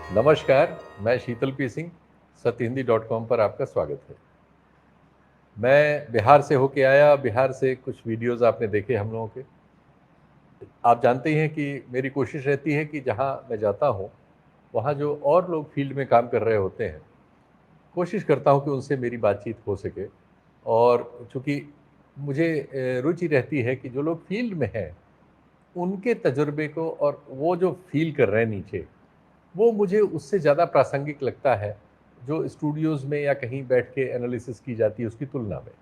नमस्कार, मैं शीतल पी सिंह, सत्यहिंदी.com पर आपका स्वागत है। मैं बिहार से होके आया, बिहार से कुछ वीडियोज़ आपने देखे हम लोगों के। आप जानते ही हैं कि मेरी कोशिश रहती है कि जहाँ मैं जाता हूँ, वहाँ जो और लोग फील्ड में काम कर रहे होते हैं, कोशिश करता हूँ कि उनसे मेरी बातचीत हो सके। और चूँकि मुझे रुचि रहती है कि जो लोग फील्ड में हैं, उनके तजुर्बे को और वो जो फ़ील कर रहे हैं नीचे, वो मुझे उससे ज़्यादा प्रासंगिक लगता है, जो स्टूडियोज़ में या कहीं बैठ के एनालिसिस की जाती है उसकी तुलना में।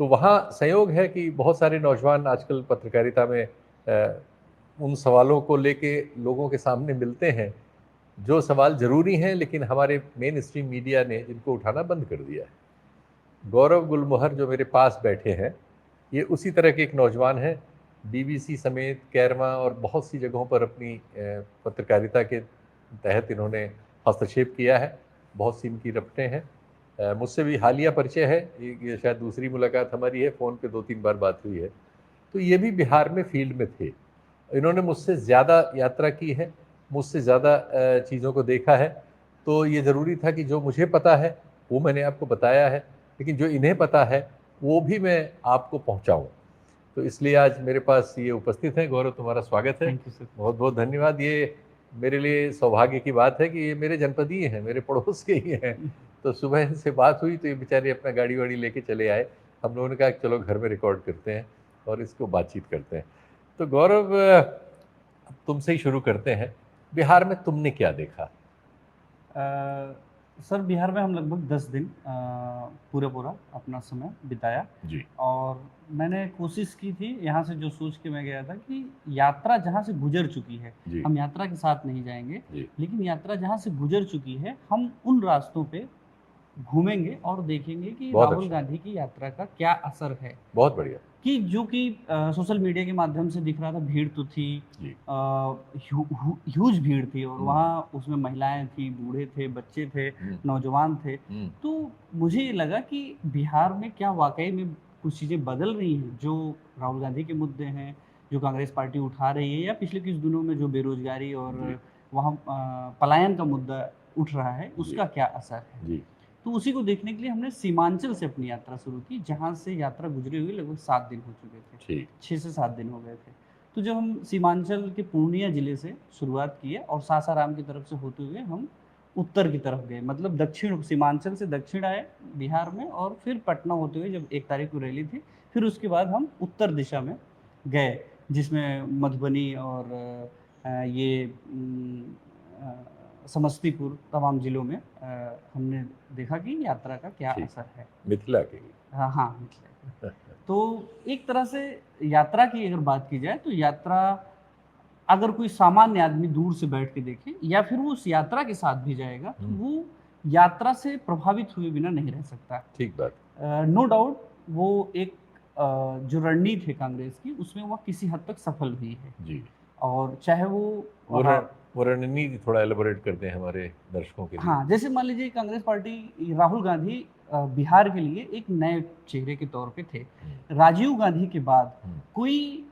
तो वहाँ संयोग है कि बहुत सारे नौजवान आजकल पत्रकारिता में उन सवालों को लेके लोगों के सामने मिलते हैं, जो सवाल ज़रूरी हैं लेकिन हमारे मेन स्ट्रीम मीडिया ने जिनको उठाना बंद कर दिया है। गौरव गुलमोहर जो मेरे पास बैठे हैं, ये उसी तरह के एक नौजवान हैं। बीबीसी समेत कैरमा और बहुत सी जगहों पर अपनी पत्रकारिता के तहत इन्होंने हस्तक्षेप किया है। बहुत सी इनकी रपटें हैं। मुझसे भी हालिया परिचय है, ये शायद दूसरी मुलाकात हमारी है, फ़ोन पे 2-3 बार बात हुई है। तो ये भी बिहार में फ़ील्ड में थे। इन्होंने मुझसे ज़्यादा यात्रा की है, मुझसे ज़्यादा चीज़ों को देखा है, तो ये ज़रूरी था कि जो मुझे पता है, वो मैंने आपको बताया है, लेकिन जो इन्हें पता है, वो भी मैं आपको पहुँचाऊँ। तो इसलिए आज मेरे पास ये उपस्थित हैं। गौरव, तुम्हारा स्वागत है। Thank you sir. बहुत-बहुत धन्यवाद। ये मेरे लिए सौभाग्य की बात है कि ये मेरे जनपदी हैं, मेरे पड़ोस के ही हैं। तो सुबह इनसे बात हुई तो ये बेचारे अपना गाड़ी-वाड़ी लेके चले आए। हम लोगों ने कहा कि चलो घर में रिकॉर्ड करते हैं और इसको बातचीत करते हैं। तो गौरव, अब तुमसे ही शुरू करते हैं। बिहार में तुमने क्या देखा? सर बिहार में हम लगभग 10 दिन पूरा अपना समय बिताया जी, और मैंने कोशिश की थी यहाँ से जो सोच के मैं गया था कि यात्रा जहाँ से गुजर चुकी है, जी, हम यात्रा के साथ नहीं जाएँगे, जी। लेकिन यात्रा जहाँ से गुजर चुकी है, हम उन रास्तों पे घूमेंगे और देखेंगे कि बहुत राहुल अच्छा, गांधी की यात्रा का क्या असर है। बहुत बढ़िया। कि जो कि सोशल मीडिया के माध्यम से दिख रहा था, भीड़ तो थी, जी। ह्यूज भीड़ थी और हुँ, वहाँ उसमें महिलाएँ थी, बूढ़े थे, बच्चे थे, हुँ, नौजवान थे। हुँ। तो मुझे ये लगा कि बिहार में क्या वाक़ई में कुछ चीज़ें बदल रही हैं, जो राहुल गांधी के मुद्दे हैं, जो कांग्रेस पार्टी उठा रही है या पिछले कुछ दिनों में जो बेरोज़गारी जी, और वहाँ पलायन का मुद्दा उठ रहा है, जी, उसका क्या असर है? जी। तो उसी को देखने के लिए हमने सीमांचल से अपनी यात्रा शुरू की, जहाँ से यात्रा गुज़रे हुए लगभग 7 दिन हो चुके थे। ठीक। 6 से 7 दिन हो गए थे। तो जब हम सीमांचल के पूर्णिया ज़िले से शुरुआत किए और सासाराम की तरफ से होते हुए हम उत्तर की तरफ गए। मतलब दक्षिण सीमांचल से दक्षिण आए बिहार में और फिर पटना होते हुए जब 1 तारीख को रैली थी, फिर उसके बाद हम उत्तर दिशा में गए, जिसमें मधुबनी और ये समस्तीपुर तमाम ज़िलों में हमने देखा कि यात्रा का क्या ठीक, असर है। मिथिला के। हाँ, हाँ, मिथिला की। तो एक तरह से यात्रा की अगर बात की जाए तो यात्रा अगर कोई सामान्य आदमी दूर से बैठ के देखे या फिर वो उस यात्रा के साथ भी जाएगा तो हुँ, वो यात्रा से प्रभावित हुए बिना नहीं रह सकता। ठीक बात। नो डाउट वो एक जो रणनीति है कांग्रेस की उसमें वो किसी हद तक सफल हुई है जी, और चाहे वो वो रा रण वो रणनीति थोड़ा एलाबोरेट कर दें हमारे दर्शकों के लिए। हाँ, जैसे मान लीजिए कांग्रेस पार्टी राहुल गांधी बिहार के लिए एक नए चेहरे के तौर पे थे। हुँ, राजीव गांधी के बाद हुँ, कोई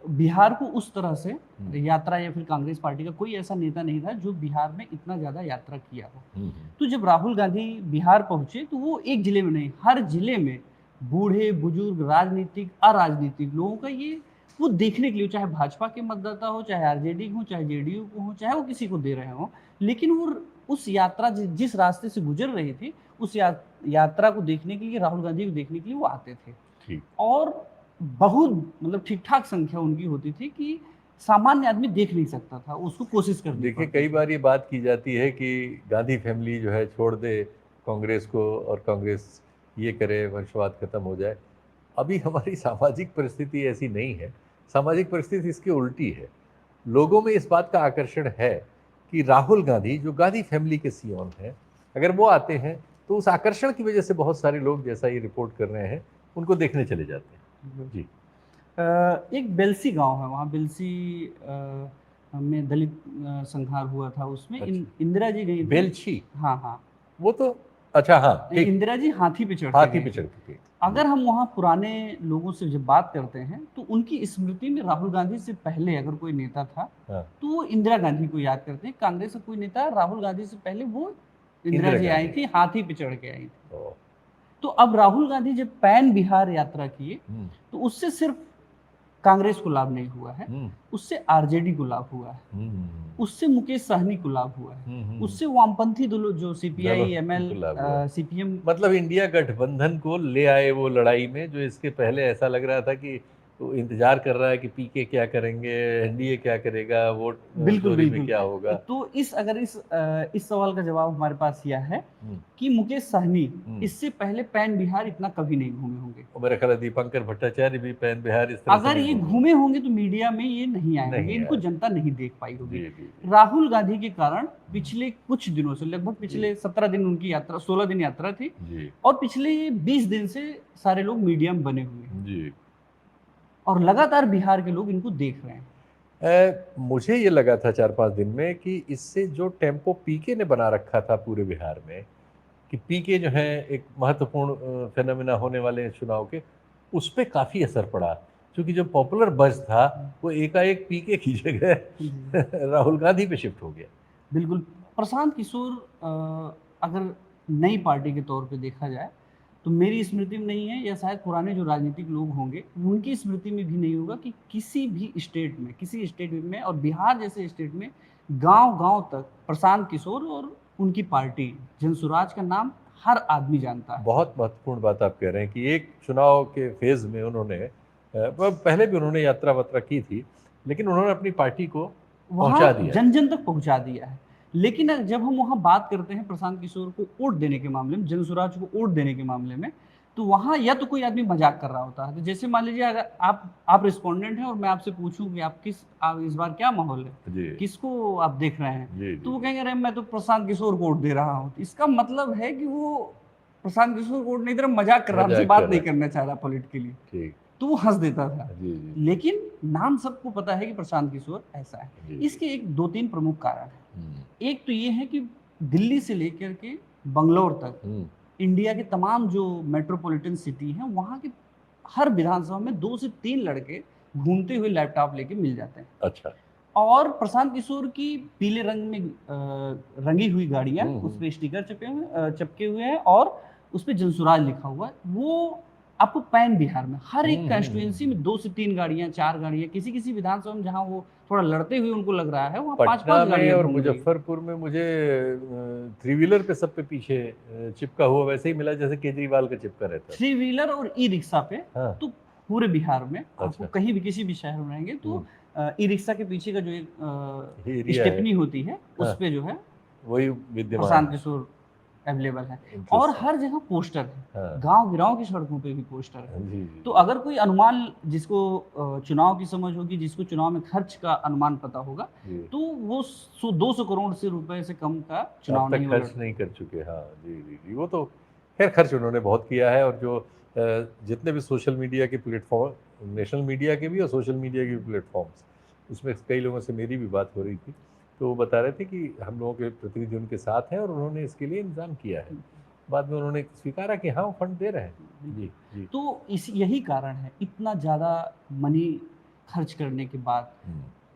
बिहार को उस तरह से हुँ, यात्रा या फिर कांग्रेस पार्टी का कोई ऐसा नेता नहीं था जो बिहार में इतना ज़्यादा यात्रा किया हो। हुँ, हुँ, तो जब राहुल गांधी बिहार पहुँचे तो वो एक ज़िले में नहीं, हर ज़िले में बूढ़े-बुजुर्ग, राजनीतिक, अराजनीतिक लोगों का ये वो देखने के लिए चाहे भाजपा के मतदाता हो, चाहे आरजेडी हो, चाहे जेडीयू को हो, चाहे वो किसी को दे रहे हों, लेकिन वो उस यात्रा जिस रास्ते से गुज़र रही थी, उस यात्रा को देखने के लिए, राहुल गांधी को देखने के लिए वो आते थे। ठीक। और बहुत मतलब ठीक-ठाक संख्या उनकी होती थी कि सामान्य आदमी देख नहीं सकता था, उसको कोशिश करनी देखिए, पड़ती कई थी। बार ये बात की जाती है कि गांधी फैमिली जो है छोड़ दे कांग्रेस को और कांग्रेस ये करे, वंशवाद खत्म हो जाए। अभी हमारी सामाजिक परिस्थिति ऐसी नहीं है। सामाजिक परिस्थिति इसकी उल्टी है। लोगों में इस बात का आकर्षण है कि राहुल गांधी जो गांधी फैमिली के सियोन हैं, अगर वो आते हैं तो उस आकर्षण की वजह से बहुत सारे लोग, जैसा ये रिपोर्ट कर रहे हैं, उनको देखने चले जाते हैं। जी। एक बेलसी गाँव है, वहाँ बेलसी में दलित संहार हुआ था, उसमें अच्छा। इंदिरा जी गई थी। बेलछी। हाँ, हाँ। वो तो अच्छा, हाँ, ठीक। इंदिरा जी हाथी पे चढ़ के हाथी गई पे थी। चढ़ के गई। अगर हम वहाँ पुराने लोगों से जब बात करते हैं तो उनकी स्मृति में राहुल गांधी से पहले अगर कोई नेता था हाँ, तो वो इंदिरा गांधी को याद करते हैं। कांग्रेस का कोई नेता राहुल गांधी से पहले वो इंदिरा इंदिरा जी आई गांधी। थी, हाथी पे चढ़ के आई थी। ओ, तो अब राहुल गांधी जब पैन बिहार यात्रा किए हम्म, तो उससे सिर्फ कांग्रेस को लाभ नहीं हुआ है, हम्म, उससे आरजेडी को लाभ हुआ है, हम्म, उससे मुकेश सहनी को लाभ हुआ है, हम्म, उससे वामपंथी दलों जो दलों सीपीआई, एमएल, को लाभ हुआ। सीपीएम। मतलब इंडिया गठबंधन को ले आए वो लड़ाई में, जो इसके पहले ऐसा लग रहा था कि वो इंतजार कर रहा है कि पीके क्या करेंगे, एनडीए क्या करेगा, वोट बिल्कुल चोरी में बिल्कुल। क्या होगा। तो इस सवाल का जवाब हमारे पास यह है हम्म, कि मुकेश सहनी हम्म। इससे पहले पैन बिहार इतना कभी नहीं घूमे होंगे। और मेरा ख्याल है दीपंकर भट्टाचार्य भी पैन बिहार इस तरह से अगर नहीं ये घूमे घूमे होंगे तो मीडिया में ये नहीं आए होंगे, नहीं इनको यार। जनता नहीं देख पाई होगी। जी जी जी राहुल गांधी के कारण पिछले कुछ दिनों से, लगभग जी पिछले 17 दिन उनकी यात्रा, 16 दिन यात्रा थी, जी और पिछले 20 दिन से सारे लोग मीडिया में बने हुए हैं जी। और लगातार बिहार के लोग इनको देख रहे हैं। मुझे ये लगा था 4-5 दिन में कि इससे जो टेम्पो पीके ने बना रखा था पूरे बिहार में, कि पीके जो है एक महत्वपूर्ण फेनोमेना होने वाले हैं चुनाव के, उस पर काफ़ी असर पड़ा। क्योंकि जो पॉपुलर बज़ था वो एकाएक पीके की जगह जी। राहुल गांधी पे शिफ्ट हो गया। बिल्कुल। प्रशांत किशोर अगर नई पार्टी के तौर पे देखा जाए तो मेरी स्मृति में नहीं है, या शायद पुराने जो राजनीतिक लोग होंगे उनकी स्मृति में भी नहीं होगा कि किसी भी स्टेट में, किसी स्टेट में, और बिहार जैसे स्टेट में गांव-गांव तक प्रशांत किशोर और उनकी पार्टी जनसुराज का नाम हर आदमी जानता है। बहुत महत्वपूर्ण बात आप कह रहे हैं कि एक चुनाव के फेज़ में उन्होंने पहले भी उन्होंने यात्रा वात्रा की थी, लेकिन उन्होंने अपनी पार्टी को वहाँ पहुंचा दिया। जन-जन तक पहुँचा दिया है। लेकिन जब हम वहाँ बात करते हैं प्रशांत किशोर को वोट देने के मामले में, जनसुराज को वोट देने के मामले में, तो वहाँ या तो कोई आदमी मज़ाक कर रहा होता है। तो जैसे मान लीजिए अगर आप रिस्पोंडेंट हैं और मैं आपसे पूछूँ कि आप इस बार क्या माहौल है? जी किसको आप देख रहे हैं? जी तो जी वो कहेंगे अरे मैं तो प्रशांत किशोर को वोट दे रहा हूँ। तो इसका मतलब है कि वो प्रशांत किशोर को वोट नहीं दे रहा, मज़ाक कर रहा है, हमसे मजाक कर बात रहा नहीं है। करना चाह रहा पॉलिटिकली। ठीक। तो वो हँस देता था। जी जी लेकिन नाम सबको पता है कि प्रशांत किशोर ऐसा है। जी जी। इसके एक 2-3 प्रमुख कारण हैं। हम्म, एक तो ये है कि दिल्ली से लेकर के बंगलौर तक हम्म, इंडिया के तमाम जो मेट्रोपॉलिटन सिटी हैं, वहाँ के हर विधानसभा में 2 से 3 लड़के घूमते हुए लैपटॉप लेके मिल जाते हैं। अच्छा। और प्रशांत किशोर की पीले रंग में रंगी हुई गाड़ियाँ, उस हम्म, पे स्टिकर चिपके हुए हैं और उस पे जनसुराज लिखा हुआ है। वो आपको पैन बिहार में हर एक कंस्टिट्यूएंसी में 2 से 3 गाड़ियाँ, 4 गाड़ियाँ, किसी-किसी विधानसभा में जहाँ वो थोड़ा लड़ते हुए उनको लग रहा है, वहाँ पटना 5-5 में गाड़ियाँ और घूम रही हैं। मुजफ्फरपुर में मुझे थ्री व्हीलर पे सब पे पीछे चिपका हुआ वैसे ही मिला जैसे केजरीवाल का चिपका रहता थ्री व्हीलर और ई-रिक्शा पे, था। हाँ। तो पूरे बिहार में आपको अच्छा। कहीं भी किसी भी शहर में रहेंगे तो ई-रिक्शा के पीछे का जो एक एरिया है। स्टेपनी होती है, हाँ, उस पे जो है वही विद्यमान प्रशांत है। किशोर अवेलेबल है। और इंटरेस्टिंग। हर जगह पोस्टर है, हाँ। गाँव-गिराँव की सड़कों पे भी पोस्टर है। जी जी तो जी। अगर कोई अनुमान, जिसको चुनाव की समझ होगी, जिसको चुनाव में खर्च का अनुमान पता होगा, जी। तो वो 200 करोड़ से रुपए से कम का अब चुनाव तक नहीं वो खर्च नहीं कर चुके। हाँ जी जी जी, वो तो खैर खर्च उन्होंने बहुत किया है। और जो जितने भी सोशल मीडिया के प्लेटफॉर्म, नेशनल मीडिया के भी और सोशल मीडिया के भी प्लेटफॉर्म्स, उसमें कई लोगों से मेरी भी बात हो रही थी, तो वो बता रहे थे कि हम लोगों के प्रतिनिधि उनके साथ हैं और उन्होंने इसके लिए इंतजाम किया है। बाद में उन्होंने स्वीकारा कि हाँ वो फंड दे रहे हैं। जी जी। तो इस यही कारण है, इतना ज़्यादा मनी खर्च करने के बाद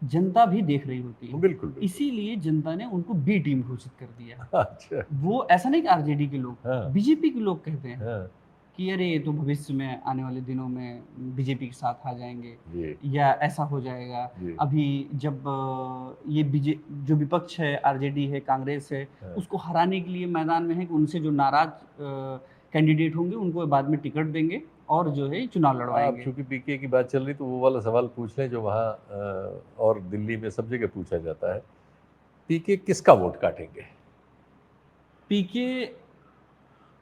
जनता भी देख रही होती है। बिल्कुल बिल्कुल। इसीलिए जनता ने उनको बी टीम घोषित कर दिया है। अच्छा। वो ऐसा नहीं कि आरजेडी के लोग, हाँ बीजेपी के लोग कहते हैं हाँ कि अरे ये तो भविष्य में आने वाले दिनों में बीजेपी के साथ आ जाएंगे, जी या ऐसा हो जाएगा। जी। अभी जब ये बीजे जो विपक्ष है, आरजेडी है, कांग्रेस है, हाँ। उसको हराने के लिए मैदान में है कि उनसे जो नाराज कैंडिडेट होंगे उनको बाद में टिकट देंगे और जो है चुनाव आप लड़वाएंगे। चूंकि पीके की बात चल रही तो वो वाला सवाल पूछ लें जो वहाँ और दिल्ली में सब जगह पूछा जाता है, पीके किसका वोट काटेंगे? पीके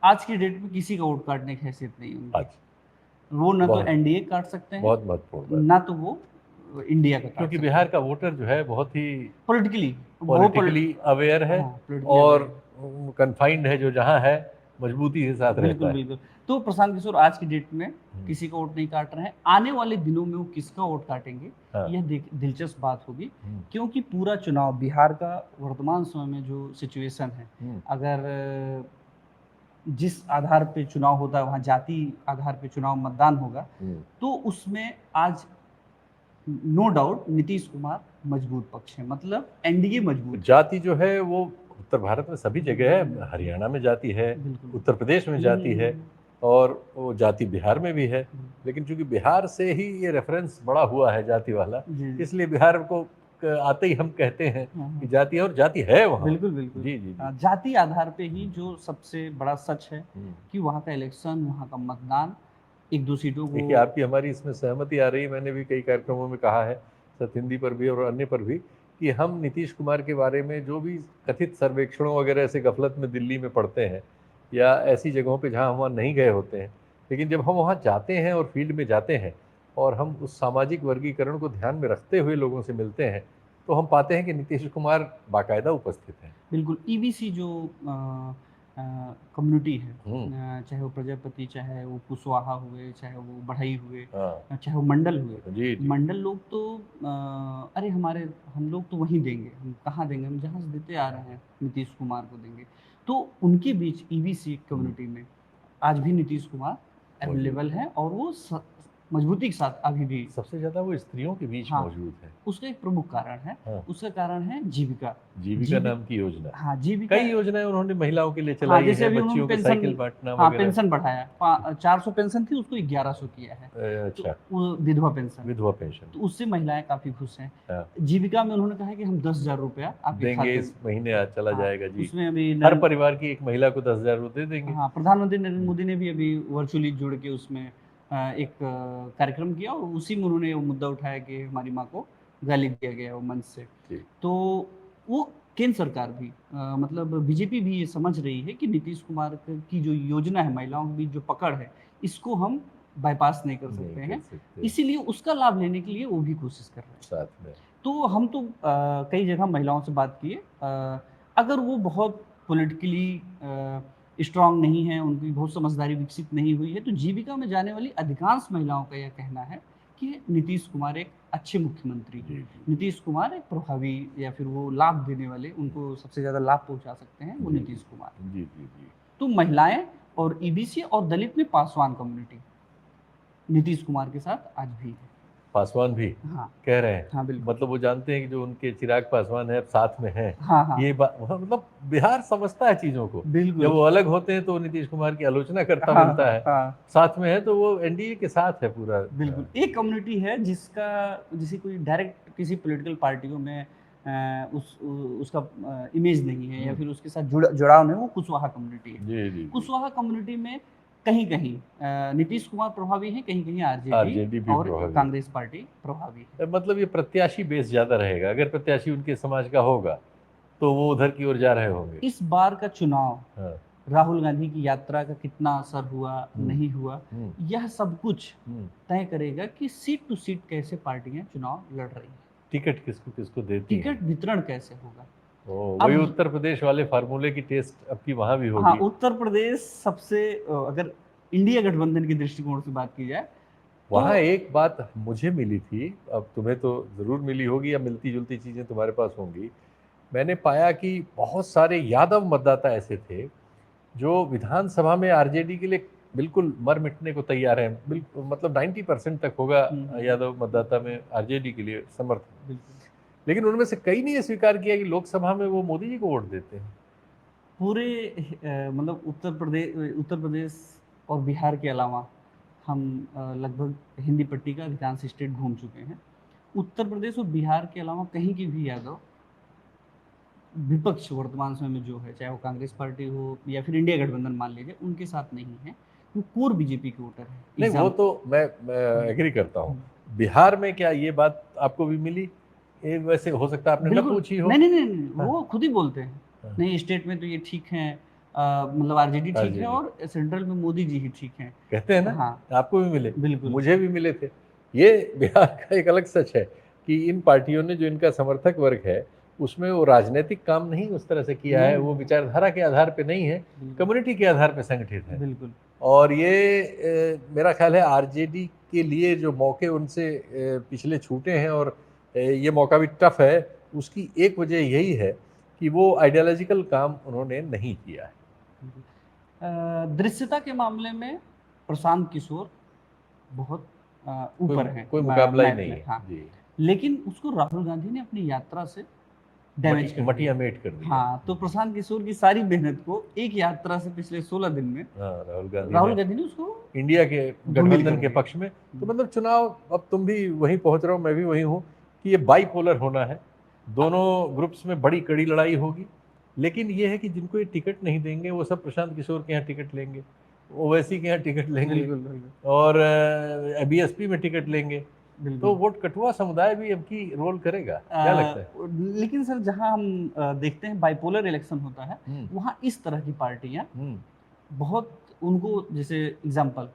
आज की डेट में किसी का वोट काटने की हैसियत नहीं उनकी। आज वो ना तो बहुत एनडीए काट सकते हैं, बहुत महत्वपूर्ण बात, ना तो वो इंडिया का काट क्योंकि सकते बिहार हैं। का वोटर जो है बहुत ही पॉलिटिकली वो पॉलिटिकली अवेयर है हाँ, politically और aware है। कन्फाइंड है, जो जहाँ है मजबूती के साथ रहता बिल्कुल है। बिल्कुल। तो प्रशांत किशोर आज की डेट में किसी का वोट नहीं काट रहे हैं। आने वाले दिनों में वो किसका वोट काटेंगे, हाँ। यह दिलचस्प बात होगी, क्योंकि पूरा चुनाव बिहार का वर्तमान समय में जो सिचुएशन है, अगर जिस आधार पे चुनाव होता है वहाँ जाति आधार पे चुनाव मतदान होगा, तो उसमें आज नो डाउट नीतीश कुमार मजबूत पक्ष है, मतलब एनडीए मजबूत है। जाति जो है वो उत्तर भारत में सभी जगह है, हरियाणा में जाति है, बिल्कुल। उत्तर प्रदेश में जाति है, और वो जाति बिहार में भी है। लेकिन चूंकि बिहार से ही ये रेफरेंस बड़ा हुआ है जाति वाला, जी, जी। इसलिए बिहार को आते ही हम कहते हैं कि जाति है, और जाति है वहाँ। बिल्कुल बिल्कुल। जी जी जी। जाति आधार पे ही जो सबसे बड़ा सच है कि वहाँ का इलेक्शन, वहाँ का मतदान एक दो सीटों को। देखिए, आपकी हमारी इसमें सहमति आ रही है। मैंने भी कई कार्यक्रमों में कहा है, सतहिंदी पर भी और अन्य पर भी, कि हम नीतीश कुमार के बारे में जो भी कथित सर्वेक्षणों वगैरह से गफलत में दिल्ली में पढ़ते हैं, या ऐसी जगहों पे जहां हम वहाँ नहीं गए होते हैं, लेकिन जब हम वहाँ जाते हैं और फील्ड में जाते हैं और हम उस सामाजिक वर्गीकरण को ध्यान में रखते हुए लोगों से मिलते हैं, तो हम पाते हैं कि नीतीश कुमार बाकायदा उपस्थित हैं। बिल्कुल। ईबीसी जो कम्युनिटी है, चाहे वो प्रजापति, चाहे वो कुशवाहा हुए, चाहे वो बढ़ई हुए, चाहे वो मंडल हुए, जी, जी। मंडल लोग तो अरे हम लोग तो वहीं देंगे, हम कहाँ देंगे, हम जहाँ से देते आ रहे हैं नीतीश कुमार को देंगे। तो उनके बीच ईबीसी कम्युनिटी में आज भी नीतीश कुमार अवेलेबल है, और वो मजबूती के साथ अभी भी सबसे ज्यादा वो स्त्रियों के बीच हाँ, मौजूद है। उसका एक प्रमुख कारण है। उसका कारण है जीविका नाम की योजना। हाँ, जीविका। कई योजनाएं उन्होंने महिलाओं के लिए हाँ, चलाई जैसे है, अभी बच्चियों उन्होंने को साइकिल बांटना हाँ, वगैरह। पेंशन बढ़ाया, 400 पेंशन थी, उसको 1100 किया है। अच्छा। तो वो विधवा पेंशन, पेंशन तो उससे महिलाएं काफी खुश हैं। हाँ। जीविका में उन्होंने कहा है कि हम 10,000 रुपया आपके देंगे, खाते इस महीने चला जाएगा जी। उसमें अभी हर परिवार की एक महिला को 10,000 रुपये देंगे। हाँ, प्रधानमंत्री नरेंद्र मोदी ने भी अभी वर्चुअली जुड़ के उसमें एक कार्यक्रम किया, और उसी में उन्होंने वो मुद्दा उठाया कि हमारी माँ को गाली दिया गया वो मंच से। तो वो केंद्र सरकार भी मतलब बीजेपी भी ये समझ रही है कि नीतीश कुमार की जो योजना है, महिलाओं के बीच जो पकड़ है, इसको हम बाईपास नहीं कर सकते हैं, इसीलिए उसका लाभ लेने के लिए वो भी कोशिश कर रहे हैं साथ में। तो हम तो कई जगह महिलाओं से बात किए, अगर वो बहुत पॉलिटिकली स्ट्रांग नहीं है, उनकी बहुत समझदारी विकसित नहीं हुई है, तो जीविका में जाने वाली अधिकांश महिलाओं का यह कहना है कि नीतीश कुमार एक अच्छे मुख्यमंत्री हैं। नीतीश कुमार एक प्रभावी, या फिर वो लाभ देने वाले, उनको सबसे ज़्यादा लाभ पहुंचा सकते हैं, वो नीतीश कुमार। जी जी जी। तो महिलाएं और ईबीसी और दलित में पासवान कम्युनिटी नीतीश कुमार के साथ आज भी है। पासवान भी कह रहे हैं। हाँ, बिल्कुल। मतलब वो जानते हैं कि जो उनके चिराग पासवान है साथ में है। हाँ। ये मतलब बिहार समझता है चीजों को। बिल्कुल। जब वो अलग होते हैं तो नीतीश कुमार की आलोचना करता मिलता है। साथ में है तो वो एनडीए के साथ है पूरा। बिल्कुल। एक कम्युनिटी है जिसे कोई डायरेक्ट किसी पॉलिटिकल पार्टियों में उसका इमेज नहीं है, या फिर उसके साथ जुड़ाव नहीं, वो कुशवाहा कम्युनिटी है। जी। कुशवाहा कम्युनिटी में कहीं कहीं नीतीश कुमार प्रभावी है, कहीं कहीं आरजेडी और कांग्रेस पार्टी प्रभावी है। मतलब ये प्रत्याशी बेस ज्यादा रहेगा। अगर प्रत्याशी उनके समाज का होगा तो वो उधर की ओर जा रहे होंगे। इस बार का चुनाव राहुल गांधी की यात्रा का कितना असर हुआ, नहीं हुआ, यह सब कुछ तय करेगा कि सीट टू सीट कैसे पार्टियां चुनाव लड़ रही हैं, टिकट किसको किसको देती हैं, टिकट वितरण कैसे होगा। वही उत्तर प्रदेश वाले फार्मूले की टेस्ट अब की वहां भी होगी। हाँ, उत्तर प्रदेश सबसे, अगर इंडिया गठबंधन के दृष्टिकोण से बात की जाए, वहाँ एक बात मुझे मिली थी, अब तुम्हें तो जरूर मिली होगी या मिलती जुलती चीजें तुम्हारे पास होंगी। मैंने पाया कि बहुत सारे यादव मतदाता ऐसे थे जो विधानसभा में आरजेडी के लिए बिल्कुल मर मिटने को तैयार हैं। बिल्कुल, मतलब 90% तक होगा यादव मतदाता में आरजेडी के लिए समर्थन। लेकिन उनमें से कई ने यह स्वीकार किया कि लोकसभा में वो मोदी जी को वोट देते हैं। पूरे मतलब उत्तर प्रदेश और बिहार के अलावा हम लगभग हिंदी पट्टी का अधिकांश स्टेट घूम चुके हैं। उत्तर प्रदेश और बिहार के अलावा कहीं की भी यादव विपक्ष वर्तमान समय में जो है, चाहे वो कांग्रेस पार्टी हो या फिर इंडिया गठबंधन मान लीजिए, उनके साथ नहीं है, वो कोर बीजेपी के वोटर है। नहीं, वो तो मैं एग्री करता हूँ। बिहार में क्या ये बात आपको भी मिली? वैसे हो सकता है आपने न पूछी हो। नहीं, वो खुद ही बोलते हैं, नहीं स्टेट में तो ये ठीक है, मतलब आरजेडी ठीक है, और सेंट्रल में मोदी जी ही ठीक है, कहते हैं ना। हाँ, आपको भी मिले? बिल्कुल, मुझे भी मिले थे। ये बिहार का एक अलग सच है कि इन पार्टियों ने, जो इनका समर्थक वर्ग है, उसमें वो राजनीतिक काम नहीं उस तरह से किया है। वो विचारधारा के आधार पे नहीं है, कम्युनिटी के आधार पे संगठित है। बिल्कुल। और ये मेरा ख्याल है आरजेडी के लिए जो मौके उनसे पिछले छूटे हैं, और ये मौका भी टफ है, उसकी एक वजह यही है कि वो आइडियोलॉजिकल काम उन्होंने नहीं किया है। दृश्यता के मामले में प्रशांत किशोर बहुत ऊपर है कोई मुकाबला ही मैप नहीं में, है हाँ। जी। लेकिन उसको राहुल गांधी ने अपनी यात्रा से डैमेज कर दिया। मटिया मेट कर दिया। हाँ, तो प्रशांत किशोर की सारी मेहनत को एक यात्रा से पिछले 16 दिन में हाँ, राहुल गांधी ने उसको इंडिया के धूमिल गठबंधन कर के दिया। पक्ष में। तो मतलब चुनाव, अब तुम भी वहीं पहुंच रहे हो, मैं भी वहीं हूँ, कि ये बाईपोलर होना है। दोनों ग्रुप्स में बड़ी कड़ी लड़ाई होगी, लेकिन ये है कि जिनको ये टिकट नहीं देंगे वो सब प्रशांत किशोर के यहाँ टिकट लेंगे, ओवैसी के यहाँ टिकट लेंगे, बिल्कुल बिल्कुल और बीएसपी में टिकट लेंगे। तो बिल्कुल। वोट कटुआ समुदाय भी अब की रोल करेगा, क्या लगता है? लेकिन सर, जहां हम देखते हैं बाइपोलर इलेक्शन होता है, हम्म, वहां इस तरह की पार्टियां हम्म, बहुत उनको, जैसे एग्जांपल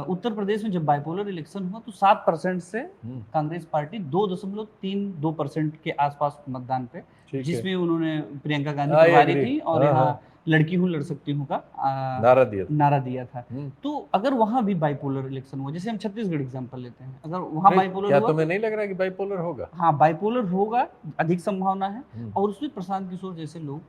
उत्तर प्रदेश में जब बाइपोलर इलेक्शन हुआ तो 7% से हम्म, कांग्रेस पार्टी 2.32% के आसपास मतदान पे, ठीक है। जिसमें उन्होंने प्रियंका गांधी आई प्रभारी एग्री, थी और हाँ यहाँ हाँ, लड़की हूँ लड़ सकती हूँ का नारा दिया था। नारा दिया था। हम्म। तो अगर वहां भी बाइपोलर इलेक्शन हुआ, जैसे हम छत्तीसगढ़ एग्जांपल लेते हैं, अगर वहां नहीं, बाइपोलर क्या हुआ तुम्हें नहीं लग रहा कि बाईपोलर होगा? हाँ, बाइपोलर होगा, अधिक संभावना है, हम्म, और उसमें प्रशांत किशोर जैसे लोग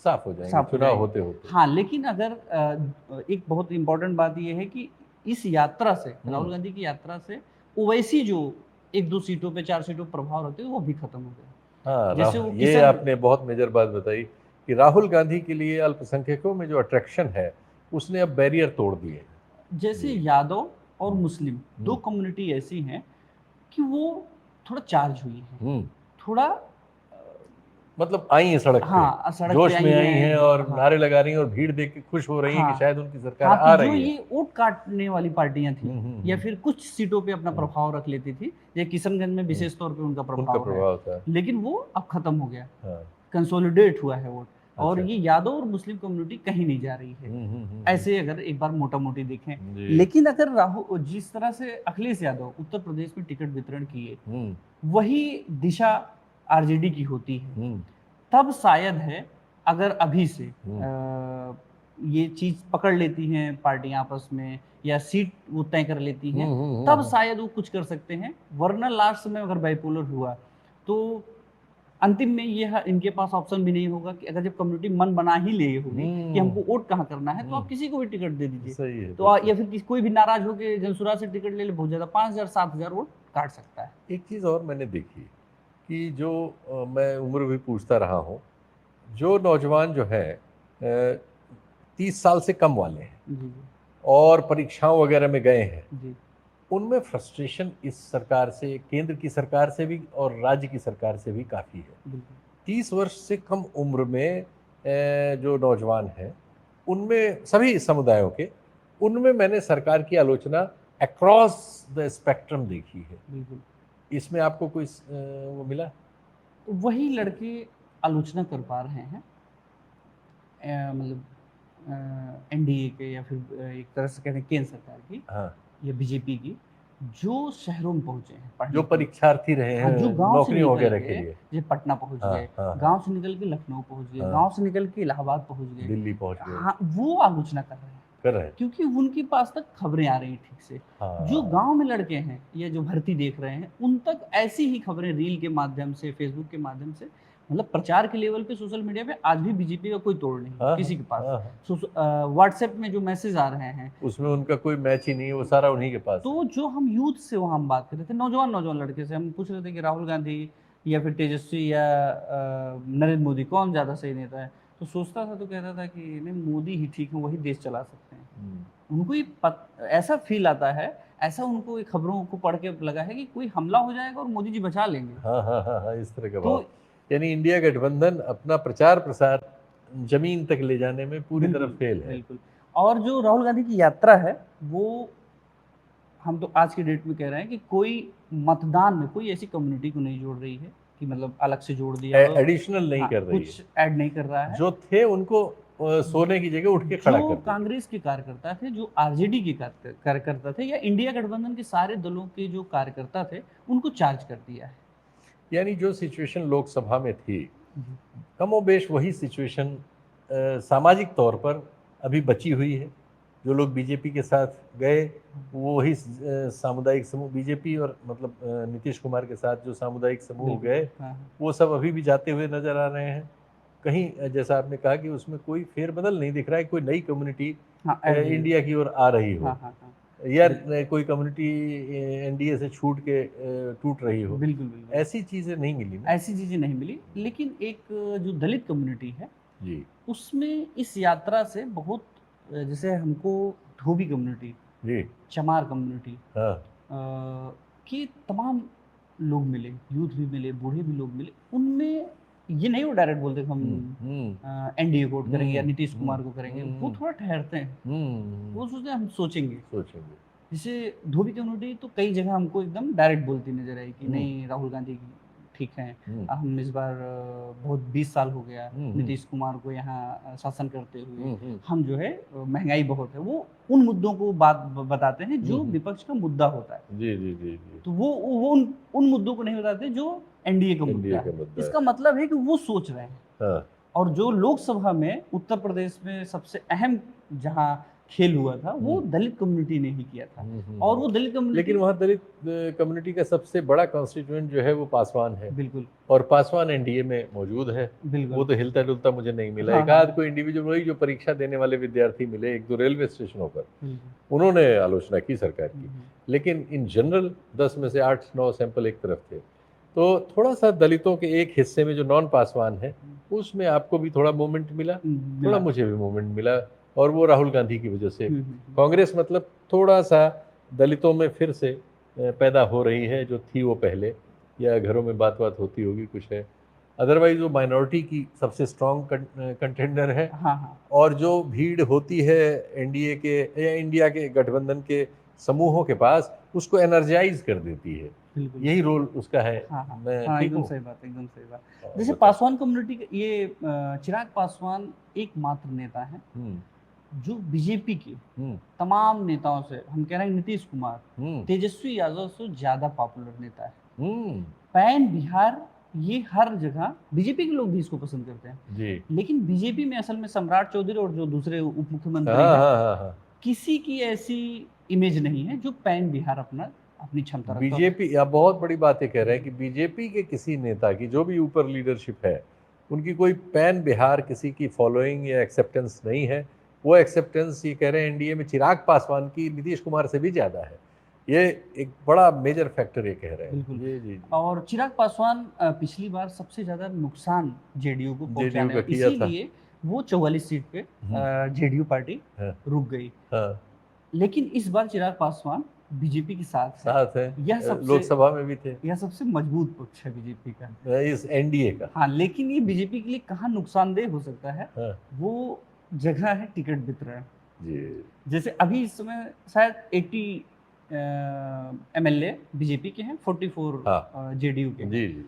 साफ हो जाएंगे साफ हो चुनाव जाएंगे। होते होते। हाँ, लेकिन अगर एक बहुत इंपॉर्टेंट बात यह है कि इस यात्रा से, राहुल गांधी की यात्रा से, ओवैसी जो 1-2 सीटों पे, 4 सीटों पर प्रभाव रहते हैं, वो भी खत्म हो गया। हाँ, जैसे वो ये किशन, आपने बहुत मेजर बात बताई कि राहुल गांधी के लिए अल्पसंख्यकों में जो अट्रैक्शन है, उसने अब बैरियर तोड़ दिए। जैसे जी। यादव और मुस्लिम दो हम्म, कम्युनिटी ऐसी हैं कि वो थोड़ा चार्ज हुई है, हम्म, थोड़ा मतलब आई हैं सड़क पे, हाँ, सड़क पे जोश आई में आई हैं हैं। और हाँ नारे लगा रही हैं, और भीड़ देख के खुश हो रही हैं कि हाँ शायद उनकी सरकार हाँ, तो आ जो रही है। ये वोट काटने वाली पार्टियां थी, या फिर कुछ सीटों पे अपना हम्म, प्रभाव रख लेती थी, ये किशनगंज में विशेष तौर पे उनका उनका प्रभाव है, प्रभाव था। लेकिन वो अब खत्म हो गया, हाँ, कंसोलिडेट हुआ है वोट, और अच्छा। ये यादव और मुस्लिम कम्युनिटी कहीं नहीं जा रही है, ऐसे अगर एक बार मोटा मोटी देखें। जी। लेकिन अगर राहुल, जिस तरह से अखिलेश यादव उत्तर प्रदेश में टिकट वितरण किए, वही दिशा आरजेडी की होती है, तब शायद है, अगर अभी से ये चीज पकड़ लेती हैं पार्टियां आपस में, या सीट वो तय कर लेती हैं, तब शायद वो कुछ कर सकते हैं, वरना लास्ट में अगर बाइपोलर हुआ तो अंतिम में ये इनके पास ऑप्शन भी नहीं होगा कि अगर जब कम्युनिटी मन बना ही ले होगी कि हमको वोट कहाँ करना है, तो आप किसी को भी टिकट दे दीजिए। सही है, तो या फिर कोई भी नाराज होकर जनसुरा से टिकट ले ले, बहुत ज्यादा 5,000 7,000 वोट काट सकता है। एक चीज़ और मैंने देखी कि जो मैं उम्र भी पूछता रहा हूँ, जो नौजवान जो है 30 साल से कम वाले हैं जी और परीक्षाओं वगैरह में गए हैं, जी उनमें फ्रस्ट्रेशन इस सरकार से, केंद्र की सरकार से भी और राज्य की सरकार से भी काफ़ी है। बिल्कुल 30 वर्ष से कम उम्र में जो नौजवान हैं, उनमें सभी समुदायों के, उनमें मैंने सरकार की आलोचना अक्रॉस द स्पेक्ट्रम देखी है। बिल्कुल। इसमें आपको कोई वो मिला? तो वही लड़के आलोचना कर पा रहे हैं, मतलब एनडीए के, या फिर एक तरह से कहते हैं केंद्र सरकार की, हाँ, या बीजेपी की, जो शहरों में पहुंचे हैं पढ़ने जो के लिए। परीक्षार्थी रहे हाँ, जो हैं गांव से नौकरियों निकल वगैरह के, के लिए, जैसे पटना पहुंच हाँ, गए, हाँ, गांव से निकल के लखनऊ पहुंच गए, हाँ, गांव से निकल के इलाहाबाद पहुंच गए, दिल्ली पहुंच गए, हाँ, वो आलोचना कर रहे हैं, कर रहे हैं। क्योंकि उनके पास तक खबरें आ रही ठीक से। हाँ, जो गांव में लड़के हैं या जो भर्ती देख रहे हैं, उन तक ऐसी ही खबरें रील के माध्यम से, फेसबुक के माध्यम से, मतलब प्रचार के लेवल पे सोशल मीडिया पे आज भी बीजेपी का कोई तोड़ नहीं, हाँ, किसी के पास। हाँ, व्हाट्सएप में जो मैसेज आ रहे हैं, उसमें उनका कोई मैच ही नहीं है, वो सारा उन्हीं के पास तो जो हम यूथ से वहाँ हम बात कर रहे थे, नौजवान लड़के से हम पूछ रहे थे कि राहुल गांधी या फिर तेजस्वी या नरेंद्र मोदी कौन ज़्यादा सही नेता है, तो सोचता था, तो कहता था कि नहीं, मोदी ही ठीक है, वही देश चला सकते हैं। उनको ये ऐसा फील आता है, ऐसा उनको खबरों को पढ़ के लगा है कि कोई हमला हो जाएगा और मोदी जी बचा लेंगे। हाँ हाँ हाँ हाँ, इस तरह का तो भाव। यानी इंडिया गठबंधन अपना प्रचार प्रसार जमीन तक ले जाने में पूरी तरह फेल है। बिल्कुल। और जो राहुल गांधी की यात्रा है, वो हम तो आज की डेट में कह रहे हैं कि कोई मतदान में कोई ऐसी कम्युनिटी को नहीं जोड़ रही है कि मतलब अलग से जोड़ दिया, एडिशनल नहीं कर रही कुछ ऐड नहीं कर रहा है। जो थे उनको सोने की जगह उठ के खड़ा कर जो दिया। कांग्रेस के कार्यकर्ता थे, जो आरजेडी के कार्यकर्ता थे, या इंडिया गठबंधन के सारे दलों के जो कार्यकर्ता थे, उनको चार्ज कर दिया है। यानी जो सिचुएशन लोकसभा में थी, कमोबेश वही सिचुएशन सामाजिक तौर पर अभी बची हुई है। जो लोग बीजेपी के साथ गए, वो वही सामुदायिक समूह, बीजेपी और मतलब नीतीश कुमार के साथ जो सामुदायिक समूह गए, वो सब अभी भी जाते हुए नजर आ रहे हैं। कहीं जैसा आपने कहा कि उसमें कोई फेरबदल नहीं दिख रहा है, कोई नई कम्युनिटी हाँ, एनडीए, इंडिया की ओर आ रही हो, हाँ हाँ हाँ, या कोई कम्युनिटी एनडीए से छूट के टूट रही हो, बिल्कुल बिल्कुल, ऐसी चीजें नहीं मिली ना। ऐसी चीजें नहीं मिली। लेकिन एक जो दलित कम्युनिटी है जी उसमें इस यात्रा से बहुत जैसे हमको धोबी कम्युनिटी, जी। चमार कम्युनिटी हाँ के तमाम लोग मिले, यूथ भी मिले, बूढ़े भी लोग मिले। उनमें ये नहीं वो डायरेक्ट बोलते कि हम्म हम एनडीए को वोट करेंगे या नीतीश हम्म कुमार को करेंगे। वो थोड़ा ठहरते हैं, वो सोचते हैं हम सोचेंगे। सोचेंगे। जैसे धोबी कम्युनिटी तो कई जगह हमको एकदम डायरेक्ट बोलती नजर आई कि हम्म, नहीं राहुल गांधी ठीक हैं, हम्म, हम इस बार बहुत 20 साल हो गया हम्म, नीतीश कुमार को यहाँ शासन करते हुए, हम्म, हम जो है महंगाई बहुत है। वो उन मुद्दों को बताते हैं जो विपक्ष का मुद्दा होता है। जी जी जी जी। तो वो उन मुद्दों को नहीं बताते जो एनडीए का मुद्दा एनडीए का है। मुद्दा है। इसका मतलब है कि वो सोच रहे हैं। हाँ और जो लोकसभा में उत्तर प्रदेश में सबसे अहम जहां खेल हुआ था वो दलित कम्युनिटी ने ही किया था। और वो दलित लेकिन कम्युनिटी वहाँ दलित कम्युनिटी का सबसे बड़ा कॉन्स्टिट्यूएंट जो है वो पासवान है, बिल्कुल और पासवान एनडीए में मौजूद है। बिल्कुल, वो तो हिलता डुलता मुझे नहीं मिला। हाँ एक हाँ आध कोई इंडिविजुअल वही जो परीक्षा देने वाले विद्यार्थी मिले, एक दो रेलवे स्टेशनों पर, बिल्कुल, उन्होंने आलोचना की सरकार की। हम्म, लेकिन इन जनरल 10 में से 8-9 सैंपल एक तरफ थे। तो थोड़ा सा दलितों के एक हिस्से में जो नॉन पासवान है, उसमें आपको भी थोड़ा मूवमेंट मिला, थोड़ा मिला, मुझे भी मूवमेंट मिला, और वो राहुल गांधी की वजह से। हम्म, कांग्रेस मतलब थोड़ा सा दलितों में फिर से पैदा हो रही है, जो थी वो पहले, या घरों में बात बात होती होगी कुछ है। अदरवाइज वो माइनॉरिटी की सबसे स्ट्रॉन्ग कंटेंडर है। हाँ हाँ और जो भीड़ होती है एनडीए के या इंडिया के गठबंधन के समूहों के पास, उसको एनर्जाइज कर देती है। बिल्कुल, यही रोल उसका है। हाँ हाँ मैं हाँ, ठीक एकदम हूँ। सही बात, एकदम सही बात। जैसे बताओ। पासवान कम्युनिटी ये चिराग पासवान एकमात्र नेता है हम्म जो बीजेपी के हम्म तमाम नेताओं से, हम कह रहे हैं नीतीश कुमार, हम्म तेजस्वी यादव से ज्यादा पॉपुलर नेता है। हम्म पैन बिहार, ये हर जगह बीजेपी के लोग भी इसको पसंद करते हैं। जी। लेकिन बीजेपी में असल में सम्राट चौधरी और जो दूसरे उप हाँ मुख्यमंत्री हैं, हाँ हाँ हाँ। किसी की ऐसी इमेज नहीं है जो पैन बिहार अपनी क्षमता रखता हो। बीजेपी, आप बहुत बड़ी बात ये कह रहे हैं कि बीजेपी के किसी नेता की, जो भी ऊपर लीडरशिप है, उनकी कोई पैन बिहार किसी की फॉलोइंग या एक्सेप्टेंस नहीं है। वो एक्सेप्टेंस, ये कह रहे हैं, एनडीए में चिराग पासवान की नीतीश कुमार से भी ज़्यादा है। ये एक बड़ा मेजर फैक्टर ये कह रहे हैं। बिल्कुल। जी जी जी। और चिराग पासवान पिछली बार सबसे ज्यादा नुकसान जेडीयू को जेडीयू पहुंचाने, का किया था। इसीलिए वो 44 सीट पे जेडीयू पार्टी हाँ रुक गई। हाँ। लेकिन इस बार चिराग पासवान बीजेपी के साथ है। साथ है। यह सबसे लोकसभा में भी थे। यह सबसे मजबूत पक्ष है बीजेपी का। इस एनडीए का। हाँ, लेकिन ये बीजेपी के लिए कहाँ नुकसानदेह हो सकता है, हाँ वो जगह है टिकट वितरण। जी। जैसे अभी इस समय शायद 80 एमएलए बीजेपी के हैं, 44 हाँ जेडीयू के हैं। जी जी।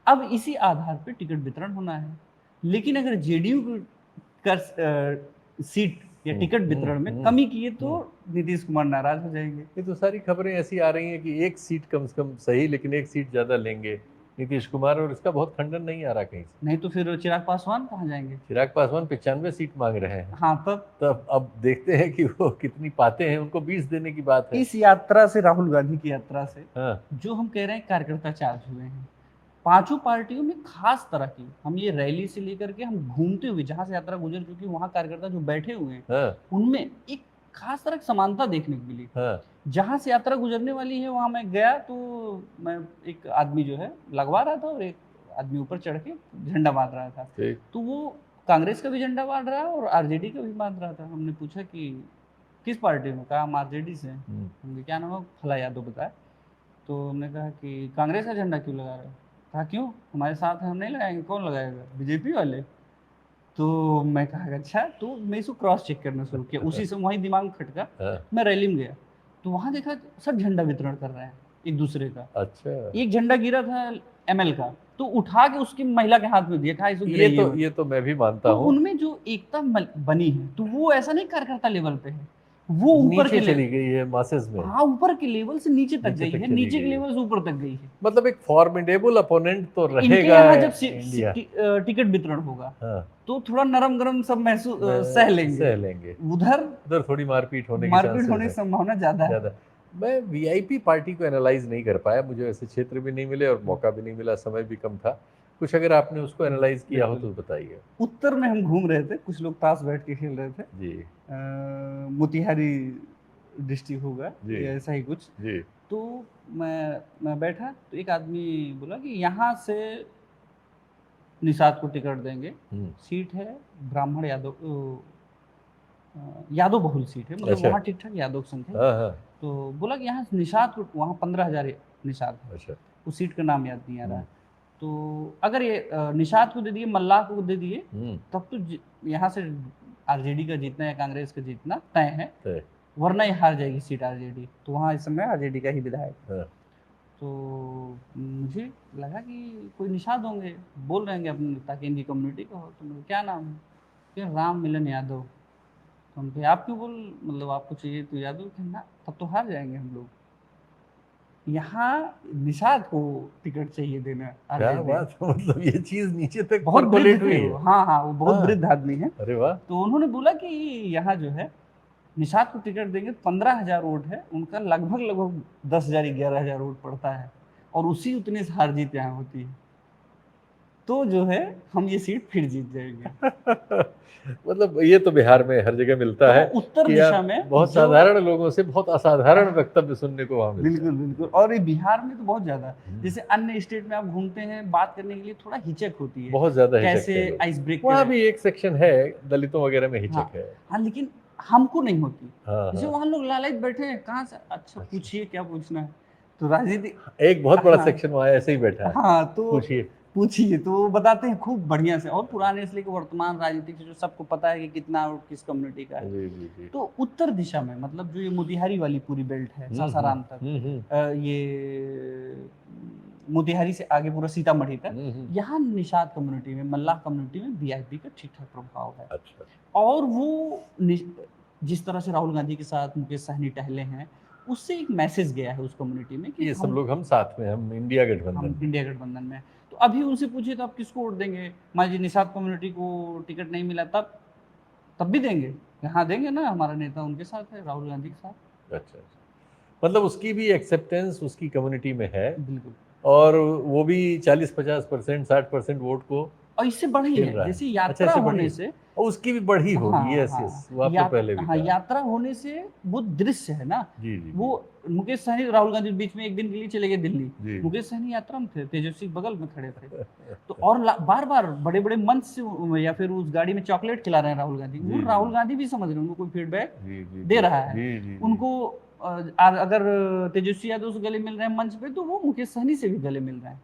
अब इसी आधार पे टिकट वितरण होना है। लेकिन अगर जेडीयू का सीट या टिकट वितरण में कमी किए तो नीतीश कुमार नाराज हो जाएंगे। ये तो सारी खबरें ऐसी आ रही हैं कि एक सीट कम से कम सही, लेकिन एक सीट ज़्यादा लेंगे नीतीश कुमार, और इसका बहुत खंडन नहीं आ रहा कहीं से। नहीं तो फिर चिराग पासवान कहाँ जाएंगे? चिराग पासवान 95 सीट मांग रहे हैं। हाँ, तब तब अब देखते हैं कि वो कितनी पाते हैं। उनको 20 देने की बात है। इस यात्रा से, राहुल गांधी की यात्रा से, हाँ जो हम कह रहे हैं कार्यकर्ता चार्ज हुए हैं पांचों पार्टियों में, खास तरह की। हम ये रैली से लेकर के हम घूमते हुए जहां से यात्रा गुजर चुकी, वहां कार्यकर्ता जो बैठे हुए हैं, हाँ उनमें एक खास तरह की समानता देखने को मिली। हाँ जहां से यात्रा गुजरने वाली है वहां मैं गया तो मैं, एक आदमी जो है लगवा रहा था और एक आदमी ऊपर चढ़ के झंडा बांध रहा था। ठीक। तो वो कांग्रेस का भी झंडा बांध रहा है और आरजेडी का भी बांध रहा था। हमने पूछा कि किस पार्टी में? कहा हम आरजेडी से हैं। हमने क्या नाम है? फला यादव बताया। तो हमने कहा कि कांग्रेस का झंडा क्यों लगा रहे हो? कहा क्यों, हमारे साथ है, हम नहीं लगाएंगे। कौन लगाएगा? बीजेपी वाले। तो मैं कहा अच्छा। तो मैं इसको क्रॉस चेक करना शुरू किया, उसी से वहीं दिमाग में खटका। हाँ मैं रैली में गया तो वहां देखा सब झंडा वितरण कर रहे हैं एक दूसरे का। अच्छा। एक झंडा गिरा था एमएल का, तो उठा के उसकी महिला के हाथ में दिया, कहा इसको गिराइए मत। ये तो मैं भी मानता तो हूँ। उनमें जो एकता बनी है, तो वो ऐसा नहीं कार्यकर्ता लेवल पे है, वो ऊपर नीचे के चली गई है मासेस में। हाँ, ऊपर के लेवल से नीचे तक नीचे गई तक है, चली नीचे के गई है। लेवल से ऊपर तक गई है। मतलब एक फॉर्मिडेबल अपोनेंट तो इनके रहेगा यहाँ जब इंडिया। टिकट वितरण होगा हाँ तो थोड़ा नरम गरम सब महसूस सह सह लेंगे। लेंगे। उधर उधर थोड़ी मारपीट होने की मारपीट होने चांसेस की है संभावना ज्यादा है। ज़्यादा। मैं वीआईपी पार्टी को एनालाइज नहीं कर पाया, मुझे ऐसे क्षेत्र भी नहीं मिले और मौका भी नहीं मिला, समय भी कम था। कुछ अगर आपने उसको एनालाइज किया हो तो बताइए। उत्तर में हम घूम रहे थे, कुछ लोग ताश बैठ के खेल रहे थे। जी मोतिहारी डिस्ट्रिक्ट होगा जी या ऐसा ही कुछ। जी। तो मैं बैठा तो एक आदमी बोला कि यहाँ से निषाद को टिकट देंगे, सीट है ब्राह्मण यादव यादव बहुल सीट है, मतलब अच्छा। वहाँ ठीक ठाक यादव की संख्या है। हाँ हाँ। तो बोला कि यहाँ निषाद को, वहाँ 15,000 निषाद है, अच्छा। उस सीट का नाम याद नहीं आ रहा है। तो अगर ये निषाद को दे दिए, मल्लाह को दे दिए, तब तो यहाँ से आरजेडी का जीतना या कांग्रेस का जीतना तय है, वरना ये हार जाएगी सीट आरजेडी। तो वहाँ इस समय आरजेडी का ही विधायक है। तो मुझे लगा कि कोई निषाद होंगे, बोल रहे हैं अपने, ताकि इनकी कम्युनिटी का हो। तो मेरे क्या नाम है? फिर राम मिलन यादव। तो हम कहे आप क्यों बोल, मतलब आपको चाहिए तो यादव के ना, तब तो हार जाएंगे हम लोग। यहाँ निषाद को टिकट चाहिए देना। क्या बात है, मतलब ये चीज नीचे तक बहुत परकोलेट हुई है। हाँ हाँ, वो बहुत वृद्ध आदमी है। अरे वाह। तो उन्होंने बोला कि यहाँ जो है निषाद को टिकट देंगे, 15,000 वोट है उनका, लगभग 10,000 11,000 वोट पड़ता है, और उसी उतने से हार जीत यहाँ होती है। तो जो है हम ये सीट फिर जीत जाएंगे। मतलब ये तो बिहार में हर जगह मिलता तो है उत्तर कि दिशा में बहुत साधारण लोगों से बहुत असाधारण वक्तव्य सुनने को वहाँ मिलता है। बिल्कुल बिल्कुल। और ये बिहार में तो बहुत ज्यादा, जैसे अन्य स्टेट में आप घूमते हैं, बात करने के लिए थोड़ा हिचक होती है, बहुत ज्यादा हिचक कैसे है। Ice break. वहाँ भी एक सेक्शन है दलितों वगैरह में हिचक है। हाँ, लेकिन हमको नहीं होती। हाँ, जैसे वहाँ लोग लालच बैठे हैं, कहाँ से, अच्छा पूछिए क्या पूछना है। तो राजनीति एक बहुत बड़ा सेक्शन वहाँ ऐसे ही बैठा है। हाँ, तो पूछिए तो वो बताते हैं खूब बढ़िया से, और पुराने से लेकर वर्तमान राजनीति से जो सबको पता है कि कितना और किस कम्युनिटी का है। जी जी जी। तो उत्तर दिशा में, मतलब जो ये मोतिहारी वाली पूरी बेल्ट है, सासाराम तक, ये मोतिहारी से आगे पूरा सीतामढ़ी तक, यहाँ निषाद कम्युनिटी में, मल्लाह कम्युनिटी में वीआईपी का ठीक ठाक प्रभाव है। अच्छा। और वो जिस तरह से राहुल गांधी के साथ मुकेश सहनी टहले हैं, उससे एक मैसेज गया है उस कम्युनिटी में कि ये सब लोग हम साथ में, हम इंडिया गठबंधन में। तो अभी उनसे पूछिए तो आप किसको वोट देंगे? मान लीजिए निषाद कम्युनिटी को टिकट नहीं मिला, तब भी देंगे? हाँ देंगे ना, हमारा नेता उनके साथ है, राहुल गांधी के साथ। अच्छा, मतलब उसकी भी एक्सेप्टेंस उसकी कम्युनिटी में है। बिल्कुल। और वो भी 40-50%, 60% वोट को, और इससे बढ़ी है, जैसे यात्रा होने से उसकी भी बढ़ी होगी। यस यस, वो आपने पहले भी कहा। यात्रा होने से वो दृश्य है ना। जी जी। वो मुकेश सहनी राहुल गांधी बीच में एक दिन के लिए चले गए दिल्ली, मुकेश सहनी यात्रा में थे, तेजस्वी बगल में खड़े थे। तो और बार बार बड़े बड़े मंच से या फिर उस गाड़ी में चॉकलेट खिला रहे हैं राहुल गांधी। वो राहुल गांधी भी समझ रहे हैं, उनको कोई फीडबैक दे रहा है उनको। अगर तेजस्वी यादव से गले मिल रहे हैं मंच पे, तो वो मुकेश सहनी से भी गले मिल रहे हैं।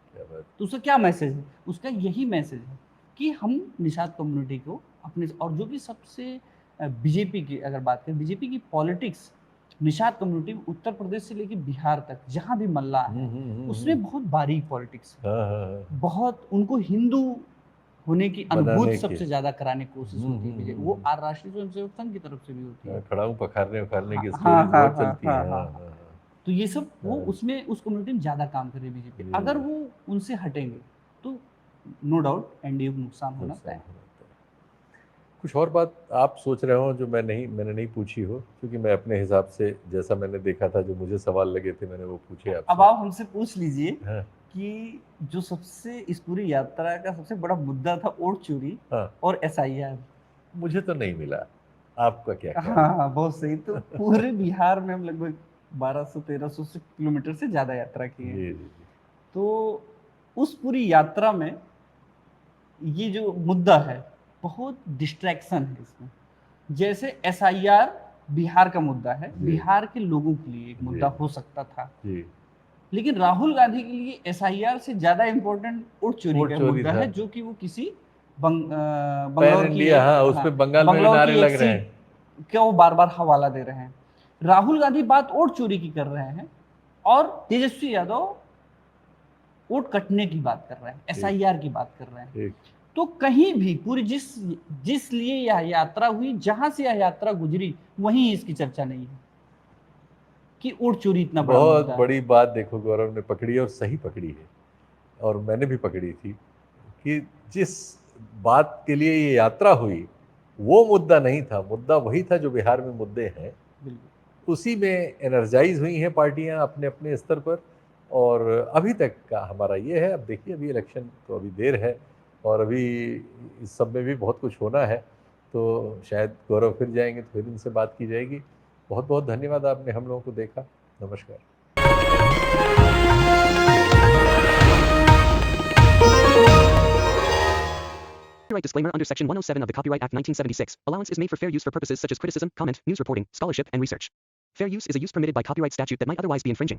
तो उसका क्या मैसेज है? उसका यही मैसेज है कि हम निषाद कम्युनिटी को अपने, और जो कि सबसे बीजेपी की अगर बात करें, बीजेपी की पॉलिटिक्स निषाद कम्युनिटी में उत्तर प्रदेश से लेकर बिहार तक जहाँ भी मल्लाह है, उसमें बहुत बारीक पॉलिटिक्स है। बहुत उनको हिंदू होने की अनुभूति सबसे ज्यादा कराने की कोशिश होती है बीजेपी। वो राष्ट्रीय स्वयंसेवक संघ की तरफ से भी होती है, खड़ाऊ पखारने की स्टोरीज बहुत चलती है। तो ये सब वो उसमें उस कम्युनिटी में ज्यादा काम कर रही है बीजेपी। अगर वो उनसे हटेंगे तो नो डाउट एनडीए को नुकसान होना तय है। कुछ और बात आप सोच रहे हो जो मैंने नहीं पूछी हो, क्योंकि मैं अपने हिसाब से जैसा मैंने देखा था, जो मुझे सवाल लगे थे, मैंने वो पूछे आपसे। अब आप हमसे पूछ लीजिए कि जो सबसे इस पूरी यात्रा का सबसे बड़ा मुद्दा था वोट चोरी और एसआईआर, मुझे तो नहीं मिला, आपका क्या ख्याल? हाँ, बहुत सही। तो पूरे बिहार में हम लगभग 1200-1300 किलोमीटर से ज्यादा यात्रा की है। तो उस पूरी यात्रा में ये जो मुद्दा है, बहुत डिस्ट्रैक्शन है इसमें। जैसे एसआईआर बिहार का मुद्दा है, बिहार के लोगों के लिए एक मुद्दा हो सकता था, लेकिन राहुल गांधी के लिए एसआईआर से ज्यादा इंपॉर्टेंट वोट चोरी का मुद्दा है, जो कि वो किसी बंगलौर की, उस पे बंगाल में नारे लग रहे हैं, क्या वो बार बार हवाला दे रहे हैं। राहुल गांधी बात वोट चोरी की कर रहे हैं, और तेजस्वी यादव वोट कटने की बात कर रहे हैं, एसआईआर की बात कर रहे हैं। तो कहीं भी पूरी जिस लिए यह यात्रा हुई, जहां से यह यात्रा गुजरी, वहीं इसकी चर्चा नहीं है कि वोट चोरी इतना बड़ा बहुत बड़ी बात देखो गौरव ने पकड़ी, और सही पकड़ी है, और मैंने भी पकड़ी थी कि जिस बात के लिए ये यात्रा हुई वो मुद्दा नहीं था, मुद्दा वही था जो बिहार में मुद्दे हैं, उसी में एनर्जाइज हुई हैं पार्टियां अपने अपने स्तर पर। और अभी तक का हमारा ये है। अब देखिए, अभी इलेक्शन तो अभी देर है और अभी इस सब में भी बहुत कुछ होना है, तो शायद गौरव फिर जाएंगे तो फिर इनसे बात की जाएगी। बहुत बहुत धन्यवाद, आपने हम लोगों को देखा। नमस्कार। Copyright disclaimer under Section 107 of the Copyright Act 1976. Allowance is made for fair use for purposes such as criticism, comment, news reporting, scholarship, and research. Fair use is a use permitted by copyright statute that might otherwise be infringing.